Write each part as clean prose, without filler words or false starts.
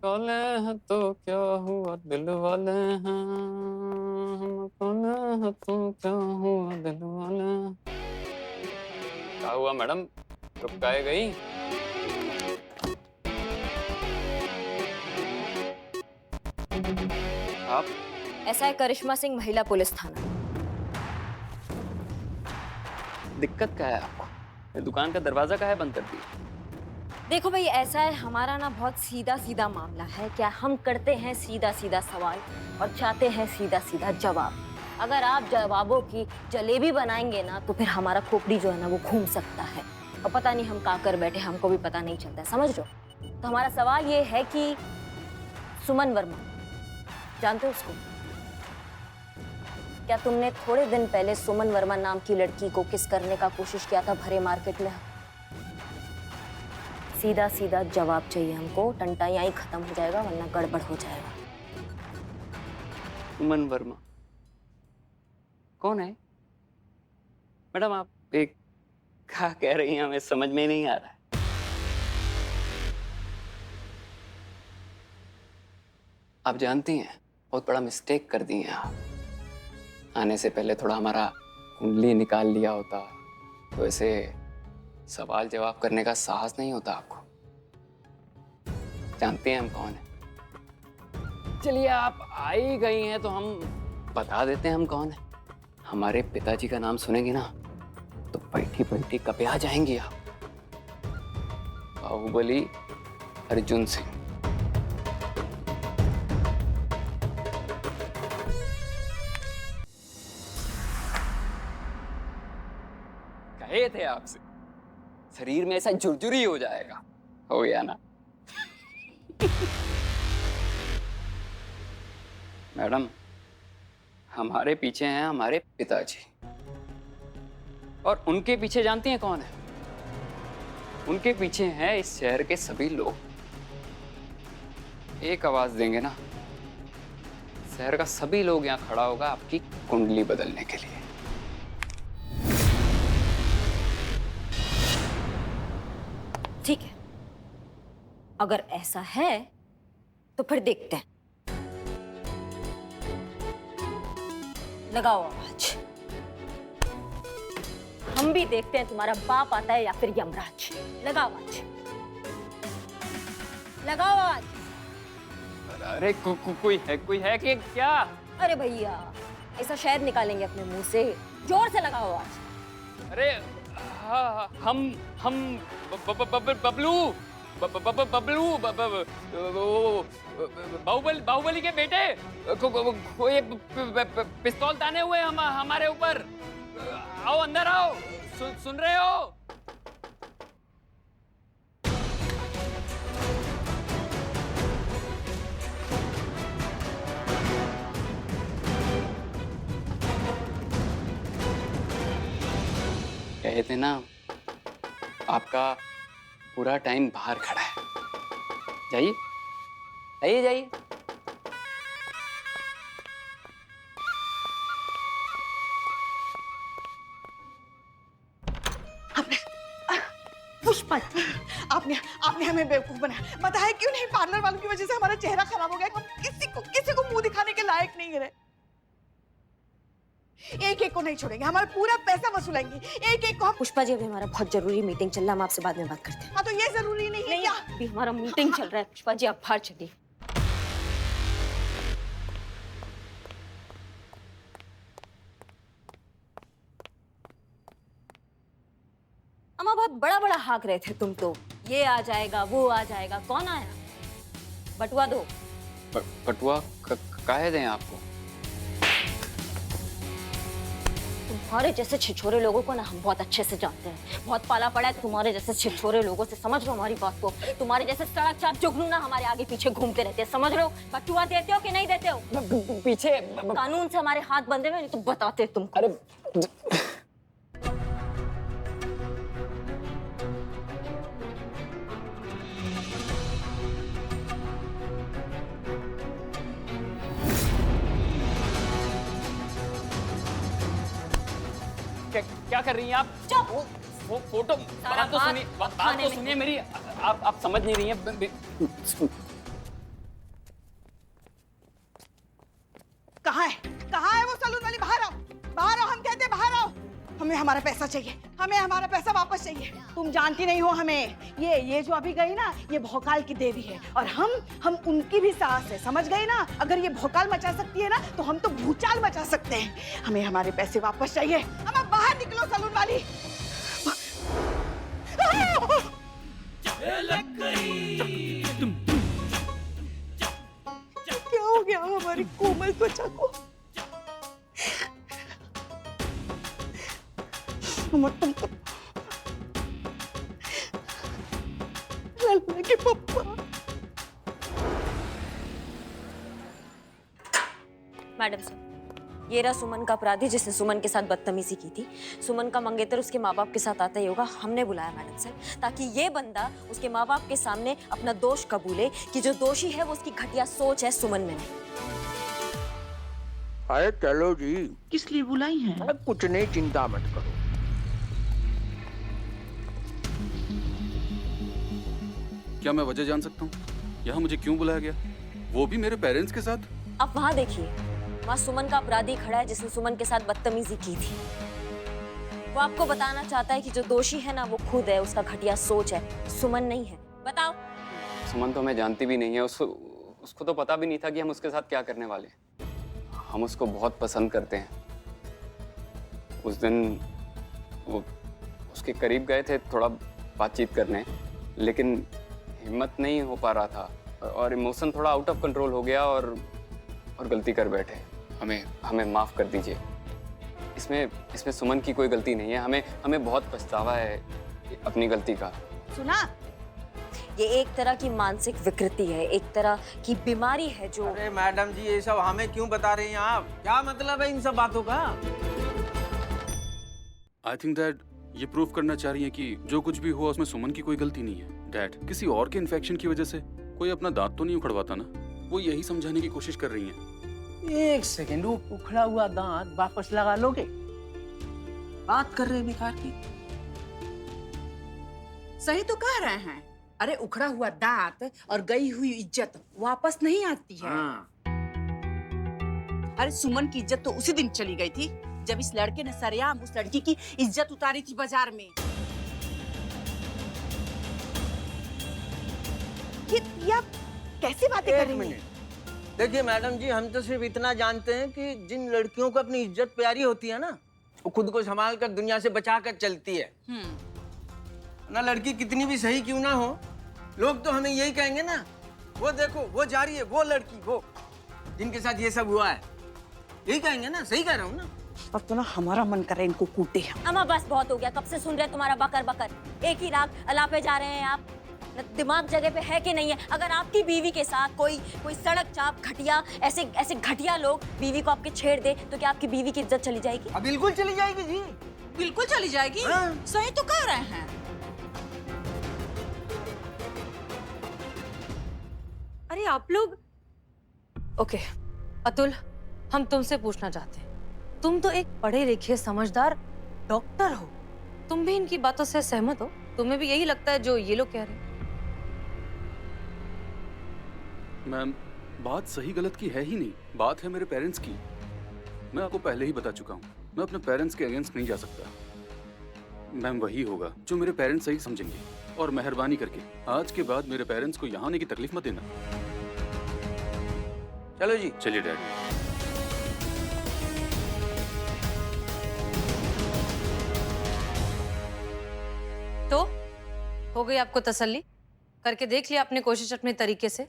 काले हैं तो क्या हुआ दिल वाले हैं, हम काले हैं तो क्या हुआ दिल वाले हैं। क्या हुआ मैडम, रुक काहे गई? आप ऐसा है करिश्मा सिंह, महिला पुलिस थाना। दिक्कत क्या है आपको? ये दुकान का दरवाजा काहे बंद कर दिया? देखो भाई, ऐसा है हमारा ना बहुत सीधा सीधा मामला है। क्या हम करते हैं सीधा सीधा सवाल और चाहते हैं सीधा सीधा जवाब। अगर आप जवाबों की जलेबी बनाएंगे ना तो फिर हमारा खोपड़ी जो है ना वो घूम सकता है और पता नहीं हम कहाँ कर बैठे, हमको भी पता नहीं चलता है, समझ लो। तो हमारा सवाल ये है कि सुमन वर्मा, जानते हो उसको? क्या तुमने थोड़े दिन पहले सुमन वर्मा नाम की लड़की को किस करने का कोशिश किया था भरे मार्केट में? सीधा सीधा जवाब चाहिए हमको, टंटा यहीं खत्म हो जाएगा वरना गड़बड़ हो जाएगा। सुमन वर्मा कौन है मैडम? आप एक क्या कह रही हैं, हमें समझ में नहीं आ रहा है। आप जानती हैं बहुत बड़ा मिस्टेक कर दी हैं आप। आने से पहले थोड़ा हमारा कुंडली निकाल लिया होता तो ऐसे सवाल जवाब करने का साहस नहीं होता आपको। जानते हैं हम कौन है। चलिए आप आ ही गई हैं तो हम बता देते हैं हम कौन है। हमारे पिताजी का नाम सुनेंगे ना तो बैठी बैठी कपिया जाएंगी आप। बाहुबली अर्जुन सिंह। कहे थे आपसे शरीर में ऐसा झुरझुरी हो जाएगा, हो गया ना। मैडम हमारे पीछे हैं हमारे पिताजी और उनके पीछे जानती हैं कौन है? उनके पीछे हैं इस शहर के सभी लोग। एक आवाज देंगे ना, शहर का सभी लोग यहाँ खड़ा होगा आपकी कुंडली बदलने के लिए। ठीक है, अगर ऐसा है तो फिर देखते हैं। लगाओ आवाज। हम भी देखते हैं तुम्हारा बाप आता है या फिर यमराज। लगाओ आवाज, लगाओ आवाज। अरे कोई है कि क्या? अरे भैया, ऐसा शहद निकालेंगे अपने मुंह से, जोर से लगाओ आवाज। अरे हाँ, हम बबलू बाहुबली के बेटे कोई पिस्तौल ताने हुए हमारे ऊपर। आओ अंदर आओ, सुन रहे हो? कहे थे ना आपका पूरा टाइम बाहर खड़ा है। जाइए जाइए जाइए। पुष्पा, आपने आपने हमें बेवकूफ बनाया। बताया क्यों नहीं? पार्लर वालों की वजह से हमारा चेहरा खराब हो गया। हम किसी को मुंह दिखाने के लायक नहीं रहे। एक एक को नहीं छोड़ेंगे, हमारा पूरा पैसा वसूलेंगे। एक एक को पुष्पा जी, अभी हमारा बहुत जरूरी मीटिंग चल रहा है, हम आपसे बाद में बात करते हैं। हाँ, तो ये जरूरी नहीं है क्या? अभी हमारा मीटिंग चल रहा है पुष्पा जी, आप बाहर चलिए। अम्मा बहुत बड़ा बड़ा हाँक रहे थे तुम तो, ये आ जाएगा वो आ जाएगा। कौन आया? बटुआ दो। बटुआ काहे दें आपको? तुम्हारे जैसे छिछोरे लोगों को ना हम बहुत अच्छे से जानते हैं। बहुत पाला पड़ा है तुम्हारे जैसे छिछोरे लोगों से, समझ लो हमारी बात को। तुम्हारे जैसे सड़क चाप जुगनू ना हमारे आगे पीछे घूमते रहते हैं, समझ लो। बटुआ देते हो कि नहीं देते हो? पीछे कानून से हमारे हाथ बंधे हुए, नहीं तो बताते तुमको। अरे क्या कर रही हैं आप? चुप! वो फोटो, सारा बात तो सुनिए, बात खाने में मेरी। आप समझ नहीं रही हैं। हमारा पैसा चाहिए, हमें हमारा पैसा वापस चाहिए। तुम जानती नहीं हो हमें, ये जो अभी गई ना, ये भोकाल की देवी है और हम उनकी भी सास है, समझ गई ना। अगर ये भोकाल मचा सकती है ना, तो हम तो भूचाल मचा सकते हैं। हमें हमारे पैसे वापस चाहिए। हमें बाहर निकलो सलून वाली। क्या हो गया हमारी कोमल त्वचा को? तुमको लल्ला के पप्पा। मैडम सर, ये रहा सुमन का अपराधी जिसने सुमन के साथ बदतमीजी की थी। सुमन का मंगेतर उसके माँ बाप के साथ आता ही होगा। हमने बुलाया मैडम सर, ताकि ये बंदा उसके माँ बाप के सामने अपना दोष कबूले कि जो दोषी है वो उसकी घटिया सोच है, सुमन में नहीं। अरे चलो जी। किस लिए बुलाई हैं? अरे कुछ नहीं, चिंता मत करो। क्या मैं वजह जान सकता हूँ यहाँ मुझे क्यों बुलाया गया, वो भी मेरे पेरेंट्स के साथ? आप वहाँ देखिए, वहाँ सुमन का अपराधी खड़ा है जिसने सुमन के साथ बदतमीजी की थी। वो आपको बताना चाहता है कि जो दोषी है ना वो खुद है, उसका घटिया सोच है, सुमन नहीं है। बताओ। सुमन तो हमें जानती भी नहीं है, उसको तो पता भी नहीं था कि हम उसके साथ क्या करने वाले हैं। हम उसको बहुत पसंद करते हैं। उस दिन वो उसके करीब गए थे थोड़ा बातचीत करने, लेकिन हिम्मत नहीं हो पा रहा था और इमोशन थोड़ा आउट ऑफ कंट्रोल हो गया और गलती कर बैठे। हमें माफ़ कर दीजिए। इसमें सुमन की कोई गलती नहीं है। हमें बहुत पछतावा है अपनी गलती का। सुना? ये एक तरह की मानसिक विकृति है, एक तरह की बीमारी है जो। अरे मैडम जी, ये सब हमें क्यों बता रही हैं आप? क्या मतलब है इन सब बातों का? आई थिंक डैड ये प्रूव करना चाह रही है कि जो कुछ भी हुआ उसमें सुमन की कोई गलती नहीं है। डैड, किसी और के इन्फेक्शन की वजह से कोई अपना दांत तो नहीं उखड़वाता ना। वो यही समझाने की कोशिश कर रही हैं। एक सेकंड, वो उखड़ा हुआ दांत वापस लगा लोगे? बात कर रहे बेकार की। सही तो कह रहे हैं। अरे उखड़ा हुआ दांत और गई हुई इज्जत वापस नहीं आती है। हाँ। अरे सुमन की इज्जत तो उसी दिन चली गई थी जब इस लड़के ने सरेआम उस लड़की की इज्जत उतारी थी बाजार में। ये आप कैसी बातें कर रही हैं? देखिए मैडम जी, हम तो सिर्फ इतना जानते हैं कि जिन लड़कियों को अपनी इज्जत प्यारी होती है ना, वो खुद को संभाल कर दुनिया से बचा कर चलती है। ना लड़की कितनी भी सही क्यों ना हो, लोग तो हमें यही कहेंगे ना, वो देखो वो जा रही है, वो लड़की, वो जिनके साथ ये सब हुआ है, यही कहेंगे ना। सही कह रहा हूँ ना? अब तो ना हमारा मन कर रहा है इनको कूटे। अम्मा बस बहुत हो गया, कब से सुन रहे तुम्हारा बकर बकर। एक ही राग अलापे जा रहे हैं आप। दिमाग जगह पे है कि नहीं है? अगर आपकी बीवी के साथ कोई सड़क चाप घटिया ऐसे घटिया लोग बीवी को आपके छेड़ दे तो क्या आपकी बीवी की इज्जत चली जाएगी? बिल्कुल चली जाएगी जी। बिल्कुल चली जाएगी। हाँ। सही तो कह रहे हैं। अरे आप लोग ओके अतुल, हम तुमसे पूछना चाहते हैं, तुम तो एक पढ़े लिखे समझदार डॉक्टर हो, तुम भी इनकी बातों से सहमत हो? तुम्हें भी यही लगता है जो ये लोग कह रहे हैं? मैम, बात सही गलत की है ही नहीं, बात है मेरे पेरेंट्स की। मैं आपको पहले ही बता चुका हूँ, मैं अपने पेरेंट्स के अगेंस्ट नहीं जा सकता। मैम वही होगा जो मेरे पेरेंट्स सही समझेंगे, और मेहरबानी करके आज के बाद मेरे पेरेंट्स को यहाँ आने की तकलीफ मत देना। चलो जी। चलिए डैडी। तो हो गई आपको तसल्ली? करके देख लिया आपने कोशिश अपने तरीके से?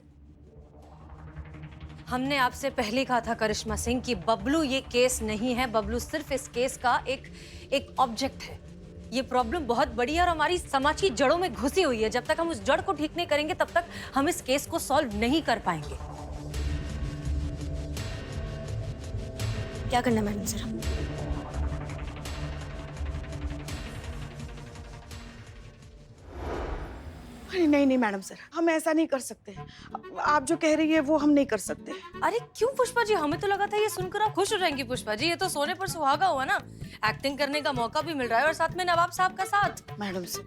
हमने आपसे पहले कहा था करिश्मा सिंह कि बबलू ये केस नहीं है, बबलू सिर्फ इस केस का एक ऑब्जेक्ट है। ये प्रॉब्लम बहुत बड़ी है और हमारी समाज की जड़ों में घुसी हुई है। जब तक हम उस जड़ को ठीक नहीं करेंगे तब तक हम इस केस को सॉल्व नहीं कर पाएंगे। क्या करना मैडम सर? नहीं मैडम सर, हम ऐसा नहीं कर सकते। आप जो कह रही है वो हम नहीं कर सकते। अरे क्यों पुष्पा जी, हमें तो लगा था ये सुनकर आप खुश हो जाएंगी। पुष्पा जी, ये तो सोने पर सुहागा हुआ ना, एक्टिंग करने का मौका भी मिल रहा है और साथ में नवाब साहब का साथ। मैडम सर,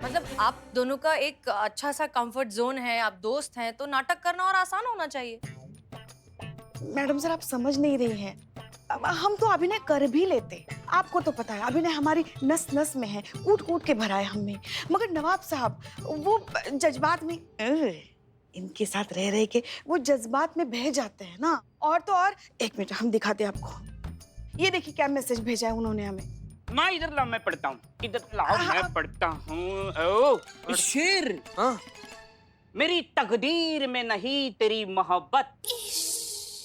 मतलब आप दोनों का एक अच्छा सा कंफर्ट जोन है, आप दोस्त हैं, तो नाटक करना और आसान होना चाहिए। मैडम सर आप समझ नहीं रही हैं। हम तो अभिनय कर भी लेते, आपको तो पता है अभिनय हमारी नस नस में है, कूट कूट के भरा है हमें। मगर नवाब साहब वो जज्बात में इनके साथ रह रहे के वो जज्बात में बह जाते हैं ना। और तो और, एक मिनट हम दिखाते हैं आपको। ये देखिए क्या मैसेज भेजा है उन्होंने हमें। माँ इधर लाओ, मैं पढ़ता हूँ। इधर लाओ, मैं पढ़ता हूँ। ओ शेर, मेरी तकदीर में नहीं तेरी मोहब्बत।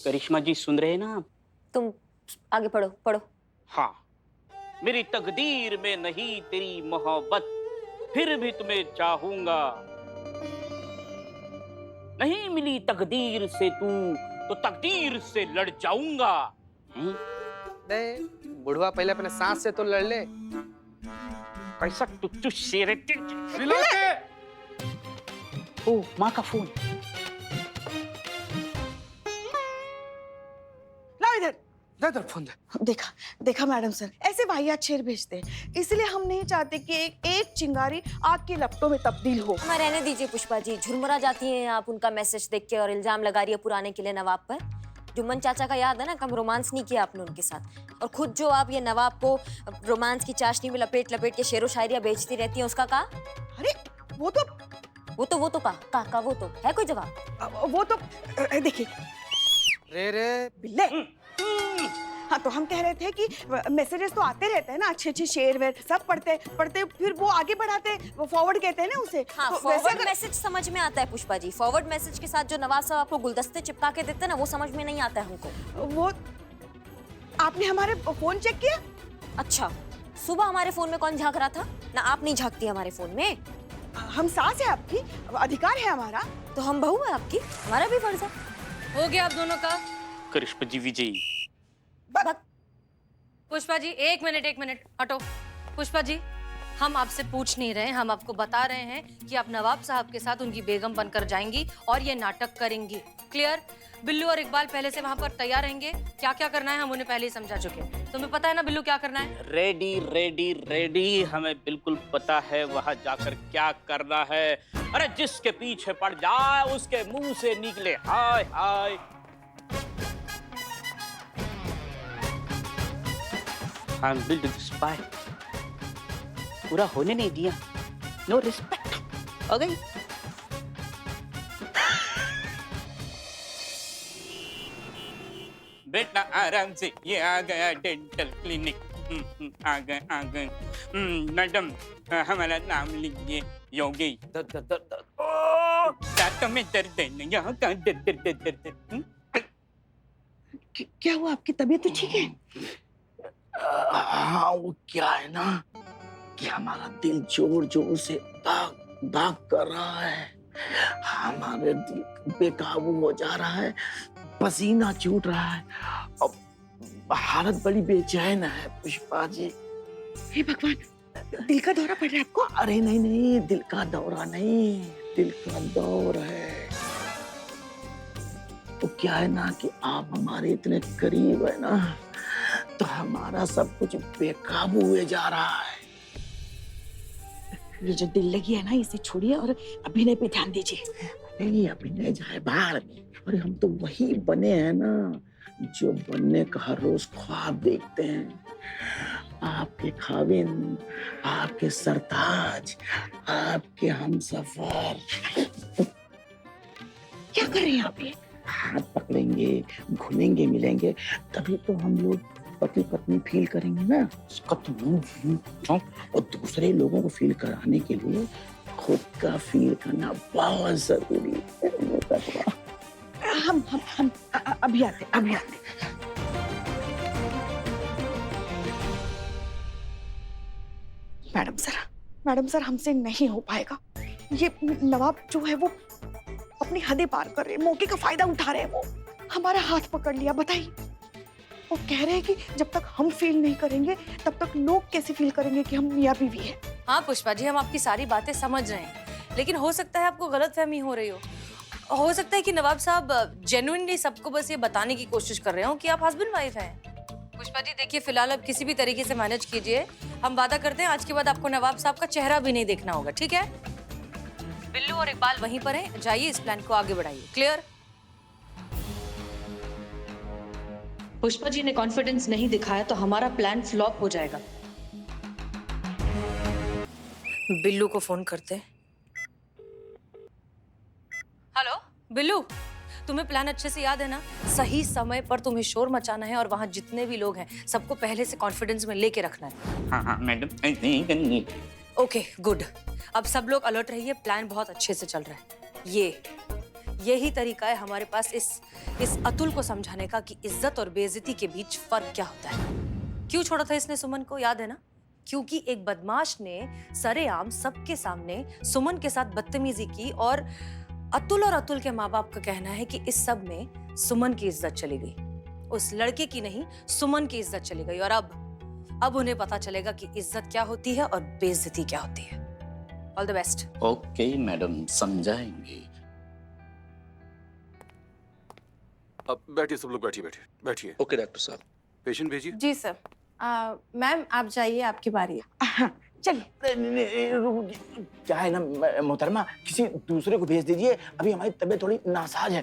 करिश्मा जी सुन रहे हैं ना आप? तुम आगे पढ़ो पढ़ो। हाँ, मेरी तकदीर में नहीं तेरी मोहब्बत, फिर भी तुम्हें चाहूंगा। नहीं मिली तकदीर से तू, तो तकदीर से लड़ जाऊंगा। बुढ़वा पहले अपने सांस से तो लड़ ले। कैसा टुच्चू शेर है। ओ माँ का फोन। लाओ इधर। दे फोन दे। देखा देखा मैडम सर, ऐसे वाहियात शेर भेजते हैं। इसलिए हम नहीं चाहते कि एक चिंगारी आग के लपटों में तब्दील हो। हमें रहने दीजिए पुष्पा जी, झुरमुरा जाती हैं आप उनका मैसेज देख के और इल्जाम लगा रही है पुराने किले नवाब पर। जुम्मन चाचा का याद है ना, कम रोमांस नहीं किया आपने उनके साथ। और खुद जो आप ये नवाब को रोमांस की चाशनी में लपेट लपेट के शेरो शायरिया बेचती रहती हैं, उसका का? अरे वो तो का वो तो है कोई जवाब? वो तो देखिए रे बिल्ले। हाँ, तो हम कह रहे थे कि मैसेजेस तो आते रहते हैं ना, अच्छे अच्छे शेर वेर सब पढ़ते फिर वो आगे बढ़ाते, वो फॉरवर्ड कहते हैं ना उसे। हाँ, तो फॉरवर्ड मैसेज समझ में आता है पुष्पा जी। फॉरवर्ड मैसेज के साथ जो नवाब साहब आपको गुलदस्ते चिपका के देते हैं ना, वो समझ में नहीं आता है हमको। वो आपने हमारे फोन चेक किया? अच्छा, सुबह हमारे फोन में कौन झांक रहा था? ना आप नहीं झांकती हमारे फोन में। हम सास है आपकी, अधिकार है हमारा। तो हम बहू है आपकी, हमारा भी फर्ज है। हो गया आप दोनों का। करिश्मा जी विजयी। पुष्पा जी एक मिनट हटो। पुष्पा जी, हम आपसे पूछ नहीं रहे, हम आपको बता रहे हैं कि आप नवाब साहब के साथ उनकी बेगम बनकर जाएंगी और ये नाटक करेंगी। क्लियर? बिल्लू और इकबाल पहले से वहां पर तैयार रहेंगे। क्या क्या करना है हम उन्हें पहले ही समझा चुके हैं। तुम्हें पता है ना बिल्लू क्या करना है? रेडी रेडी रेडी, हमें बिल्कुल पता है वहां जाकर क्या करना है। अरे जिसके पीछे पड़ जाए उसके मुंह से निकले हाय हाय। I'm built to spy. पूरा होने नहीं दिया। No respect. हो गई? बेटा आराम से, ये आ गया डेंटल क्लिनिक। आ गए। मैडम हमारा नाम लिखिए, योगी। दांतों में दर्द है, यहाँ का दर्द। क्या हुआ, आपकी तबीयत तो ठीक है? हाँ, वो क्या है ना कि हमारा दिल जोर जोर से दाग कर रहा है। हमारे दिल बेकाबू हो जा रहा है, पसीना छूट रहा है और हालत बड़ी बेचैन है पुष्पा जी। हे भगवान, दिल का दौरा पड़ रहा है आपको? अरे नहीं, दिल का दौरा नहीं, दिल का दौर है। तो क्या है ना कि आप हमारे इतने करीब है ना, तो हमारा सब कुछ बेकाबू हुए जा रहा है। ये जो दिल लगी है ना, इसे छोड़िए और अभिनय पे ध्यान दीजिए। नहीं, अभिनय जाए बाहर में। अरे हम तो वही बने हैं ना जो बनने का हर रोज ख्वाब देखते हैं। आपके खाविन, आपके सरताज, आपके हमसफर। क्या कर रहे हैं आप ये? हाथ पकड़ेंगे, घुलेंगे, मिलेंगे, तभी तो हम लोग पति पत्नी फील करेंगे ना। और दूसरे लोगों को फील कराने के लिए खुद का फील करना बहुत जरूरी है। हम अभी आते। मैडम सर हमसे नहीं हो पाएगा। ये नवाब जो है वो अपनी हदें पार कर रहे हैं, मौके का फायदा उठा रहे हैं। वो हमारा हाथ पकड़ लिया। बताइए, वो कह रहे हैं कि जब तक हम फील नहीं करेंगे तब तक लोग कैसे फील करेंगे कि हम मियां बीवी हैं। हाँ पुष्पा जी, हम आपकी सारी बातें समझ रहे हैं, लेकिन हो सकता है आपको गलतफहमी हो रही हो सकता है कि नवाब साहब जेन्युइनली सबको बस ये बताने की कोशिश कर रहे हो कि आप हस्बैंड वाइफ हैं। पुष्पा जी देखिए, फिलहाल आप किसी भी तरीके से मैनेज कीजिए। हम वादा करते हैं आज के बाद आपको नवाब साहब का चेहरा भी नहीं देखना होगा, ठीक है? बिल्लू और इकबाल वहीं पर हैं, जाइए इस प्लान को आगे बढ़ाइए। क्लियर? पुष्पा जी ने कॉन्फिडेंस नहीं दिखाया तो हमारा प्लान फ्लॉप हो जाएगा। बिल्लू को फोन करते। हेलो बिल्लू, तुम्हें प्लान अच्छे से याद है ना? सही समय पर तुम्हें शोर मचाना है और वहां जितने भी लोग हैं सबको पहले से कॉन्फिडेंस में लेके रखना है। हाँ मैडम, नहीं करनी। Okay good. अब सब लोग अलर्ट रहिए, प्लान बहुत अच्छे से चल रहा है। यही तरीका है हमारे पास इस अतुल को समझाने का कि इज्जत और बेइज्जती के बीच फर्क क्या होता है। क्यों छोड़ा था इसने सुमन को, याद है ना? क्योंकि एक बदमाश ने सरेआम सबके सामने सुमन के साथ बदतमीजी की और अतुल के माँ बाप का कहना है कि इस सब में सुमन की इज्जत चली गई। उस लड़के की नहीं, सुमन की इज्जत चली गई। और अब उन्हें पता चलेगा कि इज्जत क्या होती है और बेइज्जती क्या होती है। All the best. Okay madam, समझाएंगे। अब बैठिए सब लोग, बैठिए। ओके डॉक्टर साहब। पेशेंट भेजिए। जी सर। मैम आप जाइए, आपकी बारी है। चलिए। क्या है ना मोहतरमा, किसी दूसरे को भेज दीजिए, अभी हमारी तबीयत थोड़ी नासाज है।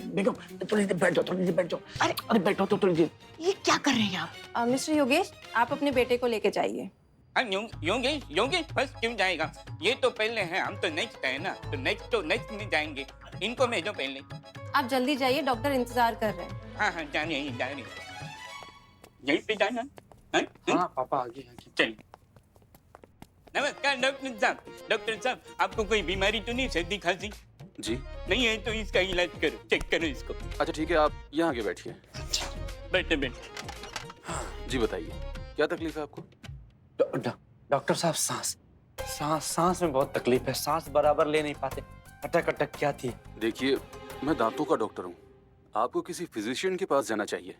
बेगम थोड़ी देर बैठ जाओ। अरे बैठो तो थोड़ी देर। ये क्या कर रहे हैं आप? मिस्टर योगेश, आप अपने बेटे को लेके जाइए। योगेश फर्स्ट क्यों जाएगा? ये तो पहले है, हम तो नेक्स्ट है ना, तो नेक्स्ट में जाएंगे। इनको भेजो पहले। आप जल्दी जाइए, डॉक्टर इंतजार कर रहे हैं। हाँ जा रही यहीं पे जाना। हाँ पापा आगे चलिए। नमस्कार डॉक्टर साहब, आपको कोई बीमारी तो नहीं, सर्दी खांसी? जी नहीं है तो इसका इलाज करो, चेक करो इसको। अच्छा ठीक है, आप यहाँ आके बैठिए। बैठे। जी बताइए, क्या तकलीफ है आपको? डॉक्टर साहब, सांस में बहुत तकलीफ है, सांस बराबर ले नहीं पाते, अटक क्या थी? देखिए, मैं दांतों का डॉक्टर हूँ, आपको किसी फिजिशियन के पास जाना चाहिए।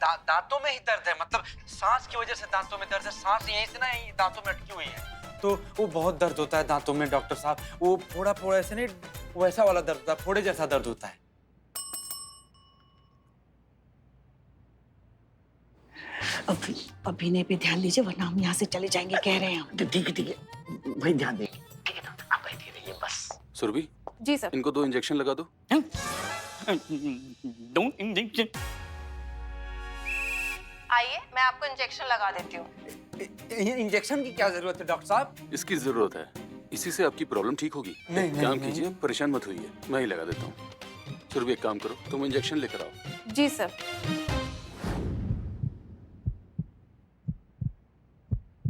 दांतों में ही दर्द है, मतलब सांस की वजह से दांतों में दर्द है। सांस यहीं से ना यहीं दांतों में अटकी हुई है, तो वो बहुत दर्द होता है दांतों में डॉक्टर साहब। वो फोड़ा ऐसे नहीं, वैसा वाला दर्द होता है, फोड़े जैसा दर्द होता है। अभिनय पे ध्यान दीजिए, वरना हम यहाँ से चले जाएंगे, कह रहे हैं हम। ठीक है भाई, ध्यान देंगे। ठीक है डॉक्टर, आप बैठे रहिए बस। सुरभि, जी सर। इनको 2 इंजेक्शन लगा दो। 2 इंजेक्शन? आइए, मैं आपको इंजेक्शन लगा देती हूँ। इंजेक्शन की क्या जरूरत है डॉक्टर साहब? इसकी जरूरत है, इसी से आपकी प्रॉब्लम ठीक होगी। नहीं, काम कीजिए, परेशान मत होइए, मैं ही लगा देता हूँ। सुरभि एक काम करो, तुम इंजेक्शन लेकर आओ। जी सर।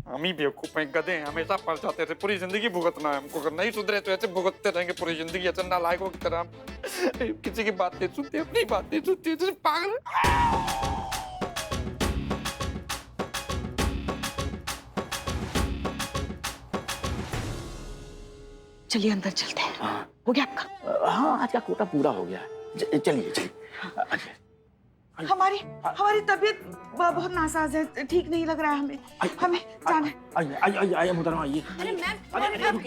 हम ही बेवकूफ हैं, गधे हैं, हमेशा पड़ जाते थे, पूरी जिंदगी भुगतना है हमको। अगर नहीं सुधरे तो ऐसे भुगतते रहेंगे पूरी जिंदगी, ऐसे नालायकों की तरह। किसी की बात नहीं सुनते, अपनी बात नहीं सुनते, जैसे पागल। चलिए अंदर चलते हैं। हाँ। हो गया आपका? हाँ, आज का कोटा पूरा हो गया। चलिए। हमारी तबीयत बहुत नासाज है, ठीक नहीं लग रहा है हमें जाना है। आइए मोहतरमा, आइए। अरे मैम,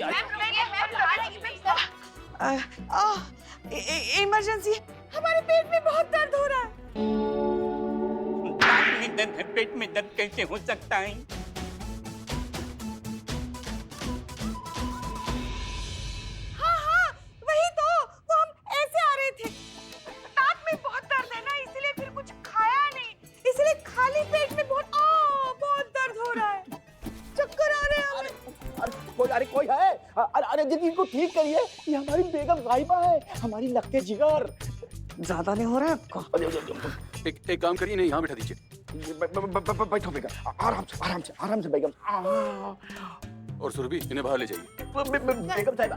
इमरजेंसी, हमारे पेट में बहुत दर्द हो रहा है। पेट में दर्द कैसे हो सकता है? हाँ, वही तो, वो हम ऐसे आ रहे थे, दांत में बहुत दर्द है ना, इसलिए फिर कुछ खाया नहीं, इसलिए खाली पेट में बहुत दर्द हो रहा है, चक्कर आ रहे हैं हमें। अरे कोई है? अरे दीदी, इनको ठीक करिए, ये हमारी बेगम साहिबा है, हमारी लक्के जिगर। ज्यादा नहीं हो रहा है आपको? एक काम करिए, नहीं यहाँ बैठा दीजिए। बैठो बेगम, आराम से बेगम। और सुरभि, इन्हें बाहर ले जाइए। बेगम साहिबा,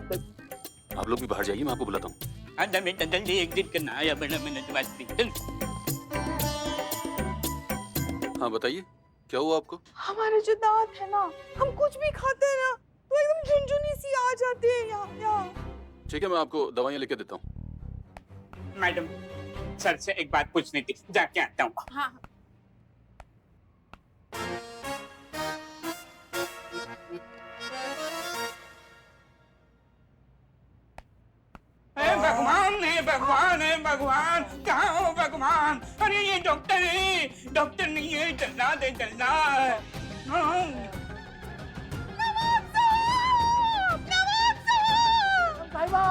आप लोग भी बाहर जाइए, मैं आपको बुलाता हूँ। आजा बेटा, जल्दी एग्जिट करना, आया बड़ा मिनट वास्ते, चल। हाँ बताइए, क्या हुआ आपको? हमारे जो दांत है ना, हम कुछ भी खाते हैं ना तो एकदम झुनझुनी सी आ जाती है यहाँ। ठीक है, मैं आपको दवाइयाँ लेके देता हूँ। मैडम, सर से एक बात पूछनी थी, जाके आता हूँ। हाँ। भगवान, कहाँ हो भगवान? अरे ये डॉक्टर है, डॉक्टर नहीं है, चलना दे, चलना। साहिबा,